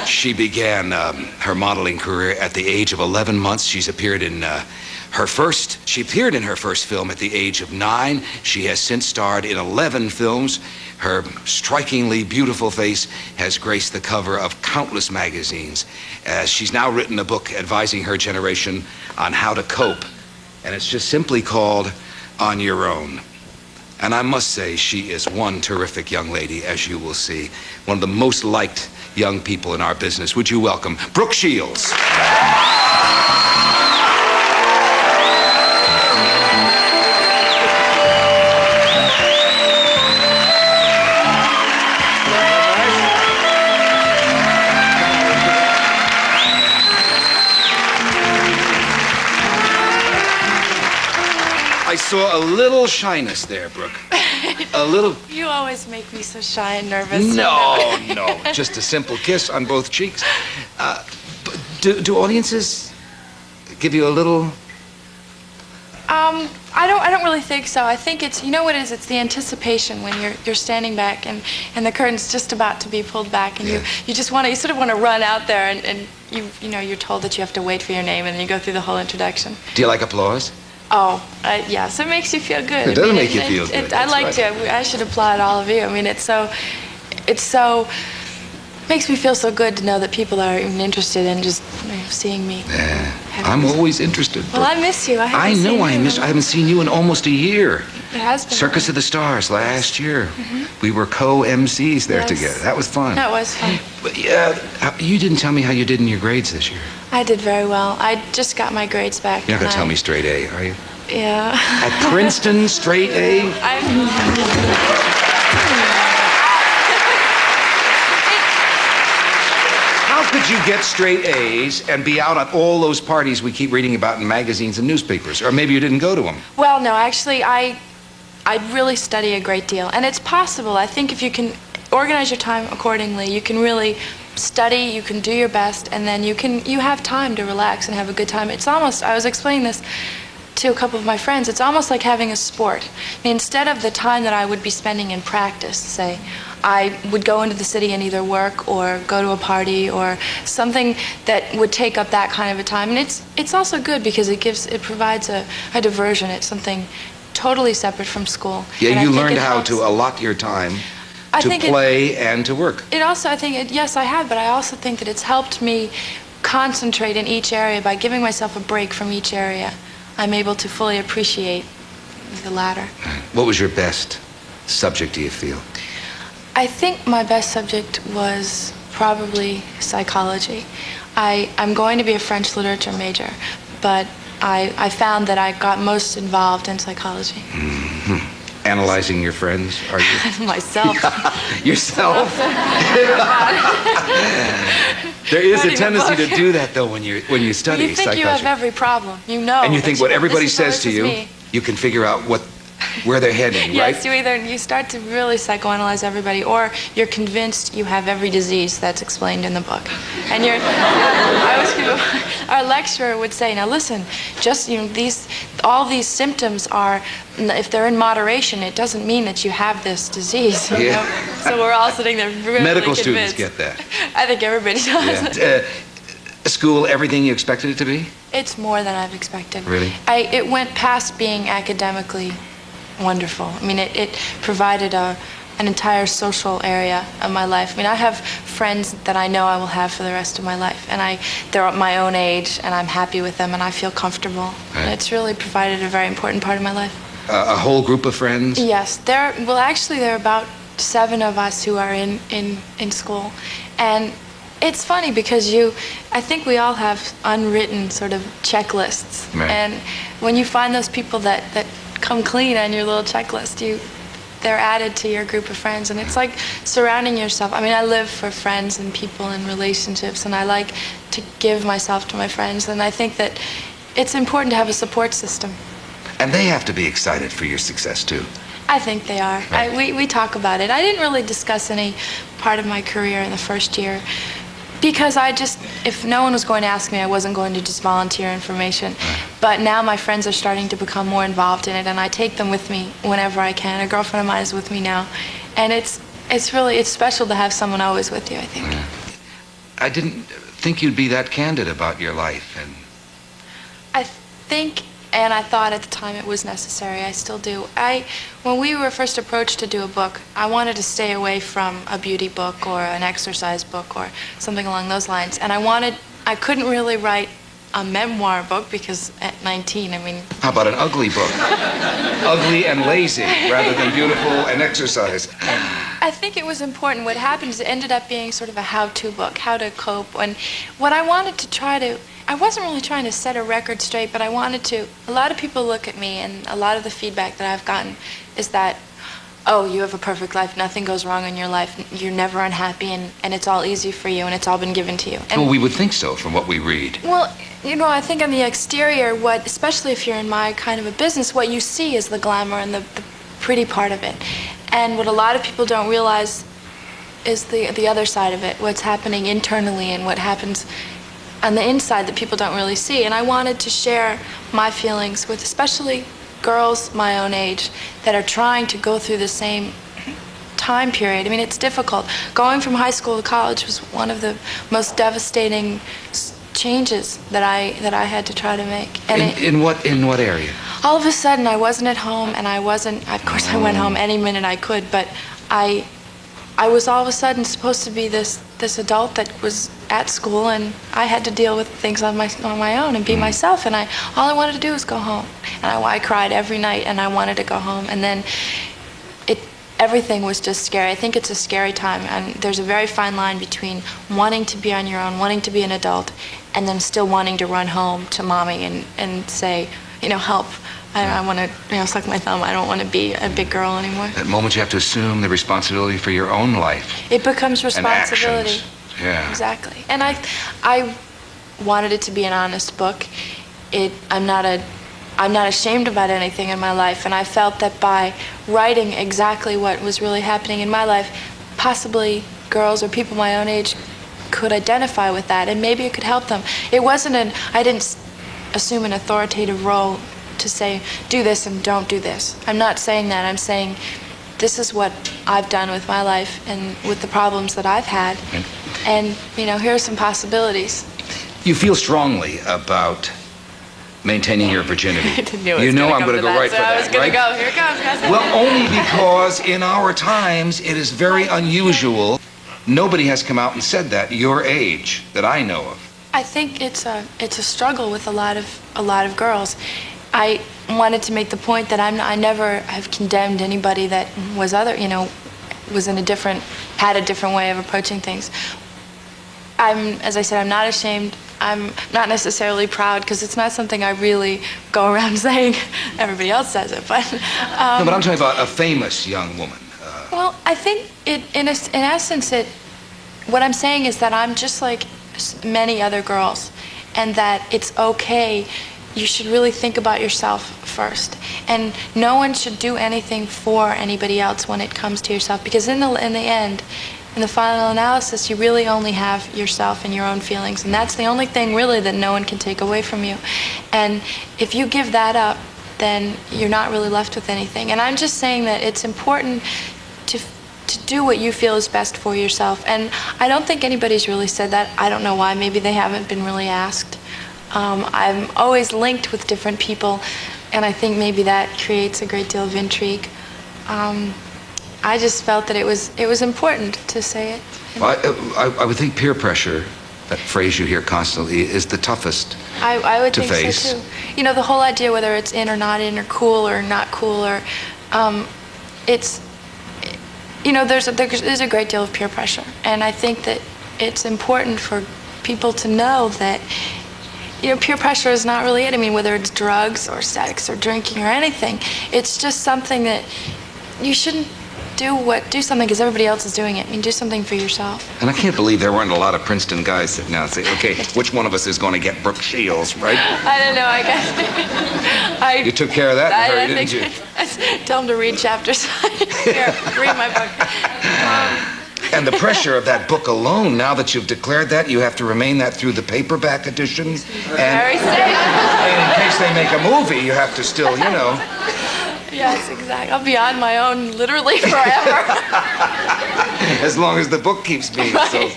She began her modeling career at the age of 11 months. She appeared in her first film at the age of 9. She has since starred in 11 films. Her strikingly beautiful face has graced the cover of countless magazines. She's now written a book advising her generation on how to cope, and it's just simply called On Your Own. And I must say, she is one terrific young lady, as you will see. One of the most liked young people in our business. Would you welcome Brooke Shields? I saw a little shyness there, Brooke. A little... You always make me so shy and nervous. No, no. Just a simple kiss on both cheeks. Do audiences give you a little... I don't really think so. I think it's, you know what it is? It's the anticipation when you're standing back and the curtain's just about to be pulled back, and you sort of want to run out there, and you know, you're told that you have to wait for your name, and then you go through the whole introduction. Do you like applause? Oh, yes, it makes you feel good. It does make you feel good. I like to. I should applaud all of you. I mean, makes me feel so good to know that people are even interested in just seeing me. I'm always interested. Well, I miss you. I know I miss you. I haven't seen you in almost a year. It has been. Circus of the Stars last year. We were co-MCs there together. That was fun. That was fun. But you didn't tell me how you did in your grades this year. I did very well. I just got my grades back. You're not going to tell me straight A, are you? Yeah. At Princeton, straight A? How could you get straight A's and be out at all those parties we keep reading about in magazines and newspapers? Or maybe you didn't go to them. Well, no, actually, I really study a great deal. And it's possible. I think if you can organize your time accordingly, you can really study, you can do your best, and then you have time to relax and have a good time. It's almost, I was explaining this to a couple of my friends, it's almost like having a sport. I mean, instead of the time that I would be spending in practice, say, I would go into the city and either work or go to a party or something that would take up that kind of a time. And it's also good because it provides a diversion. It's something totally separate from school. Yeah, you learned how to allot your time to play and to work. It also, yes, I have, but I also think that it's helped me concentrate in each area. By giving myself a break from each area, I'm able to fully appreciate the latter. What was your best subject, do you feel? I think my best subject was probably psychology. I'm going to be a French literature major, but I found that I got most involved in psychology. Analyzing your friends, are you? Myself. Yourself? There is a tendency to do that, though, when you study psychology. You think you have every problem, you know. And you think what everybody says to you, you can figure out where they're heading, right? Yes, you start to really psychoanalyze everybody, or you're convinced you have every disease that's explained in the book. And our lecturer would say, now listen, just, all these symptoms are, if they're in moderation, it doesn't mean that you have this disease. You know? So we're all sitting there really Medical convinced. students get that. I think everybody does. Yeah. School, everything you expected it to be? It's more than I've expected. Really? It went past being academically wonderful. I mean, it provided an entire social area of my life. I mean, I have friends that I know I will have for the rest of my life, and they're my own age, and I'm happy with them, and I feel comfortable. Right. And it's really provided a very important part of my life. A whole group of friends? Yes. Actually, there are about 7 of us who are in school, and it's funny because I think we all have unwritten sort of checklists, right. And when you find those people that come clean on your little checklist, they're added to your group of friends, and it's like surrounding yourself. I mean, I live for friends and people and relationships, and I like to give myself to my friends, and I think that it's important to have a support system. And they have to be excited for your success, too. I think they are. Right. We talk about it. I didn't really discuss any part of my career in the first year because if no one was going to ask me, I wasn't going to just volunteer information. Right. But now my friends are starting to become more involved in it, and I take them with me whenever I can. A girlfriend of mine is with me now, and it's special to have someone always with you, I think. Yeah. I didn't think you'd be that candid about your life. And I think, and I thought at the time it was necessary, I still do. When we were first approached to do a book, I wanted to stay away from a beauty book or an exercise book or something along those lines. And I couldn't really write a memoir book because at 19, I mean... How about an ugly book? Ugly and lazy rather than beautiful and exercise. I think it was important. What happened is it ended up being sort of a how-to book, how to cope. And what I wanted to try to... I wasn't really trying to set a record straight, but I wanted to... A lot of people look at me, and a lot of the feedback that I've gotten is that, oh, you have a perfect life, nothing goes wrong in your life, you're never unhappy, and it's all easy for you, and it's all been given to you. And, well, we would think so from what we read. Well, you know, I think on the exterior, especially if you're in my kind of a business, what you see is the glamour and the pretty part of it. And what a lot of people don't realize is the other side of it, what's happening internally and what happens on the inside that people don't really see. And I wanted to share my feelings with especially girls my own age that are trying to go through the same time period. I mean, it's difficult. Going from high school to college was one of the most devastating changes that I had to try to make. And in what area? All of a sudden, I wasn't at home, and I wasn't. Of course, I went home any minute I could, but I was all of a sudden supposed to be this adult that was at school, and I had to deal with things on my own and be myself. And all I wanted to do was go home, and I cried every night, and I wanted to go home. And then everything was just scary. I think it's a scary time, and there's a very fine line between wanting to be on your own, wanting to be an adult, and then still wanting to run home to mommy and say, you know, help. I want to, you know, suck my thumb. I don't want to be a big girl anymore. At moments you have to assume the responsibility for your own life. It becomes responsibility. And actions. Yeah. Exactly. And I wanted it to be an honest book. I'm not ashamed about anything in my life, and I felt that by writing exactly what was really happening in my life, possibly girls or people my own age could identify with that, and maybe it could help them. I didn't assume an authoritative role to say, do this and don't do this. I'm not saying that. I'm saying this is what I've done with my life and with the problems that I've had. And, you know, here are some possibilities. You feel strongly about maintaining your virginity. I knew you know I'm going to go right for that, I was going right? to go. Here it comes, guys. Well, only because in our times it is very unusual. Nobody has come out and said that your age that I know of. I think it's a struggle with a lot of girls. I wanted to make the point that I never have condemned anybody that was had a different way of approaching things. As I said, I'm not ashamed. I'm not necessarily proud because it's not something I really go around saying. Everybody else says it, but no, but I'm talking about a famous young woman. Well, I think in essence, what I'm saying is that I'm just like many other girls, and that it's okay. You should really think about yourself first, and no one should do anything for anybody else when it comes to yourself, because in the end, in the final analysis, you really only have yourself and your own feelings, and that's the only thing really that no one can take away from you. And if you give that up, then you're not really left with anything. And I'm just saying that it's important to do what you feel is best for yourself. And I don't think anybody's really said that. I don't know why. Maybe they haven't been really asked. I'm always linked with different people, and I think maybe that creates a great deal of intrigue. I just felt that it was important to say it. Well, I would think peer pressure, that phrase you hear constantly, is the toughest I would to think face. So too. You know, the whole idea whether it's in or not in, or cool or not cool, or it's, you know, there's a great deal of peer pressure, and I think that it's important for people to know that, you know, peer pressure is not really it. I mean, whether it's drugs or sex or drinking or anything, it's just something that you shouldn't do something because everybody else is doing it. I mean, do something for yourself. And I can't believe there weren't a lot of Princeton guys sitting down and say, okay, which one of us is going to get Brooke Shields, right? I don't know, I guess. You took care of that in a hurry, didn't you? Tell them to read chapters. Here, read my book. And the pressure of that book alone, now that you've declared that, you have to remain that through the paperback edition. Very safe. And in case they make a movie, you have to still, you know. Yes, exactly. I'll be on my own literally forever. As long as the book keeps being. Right. So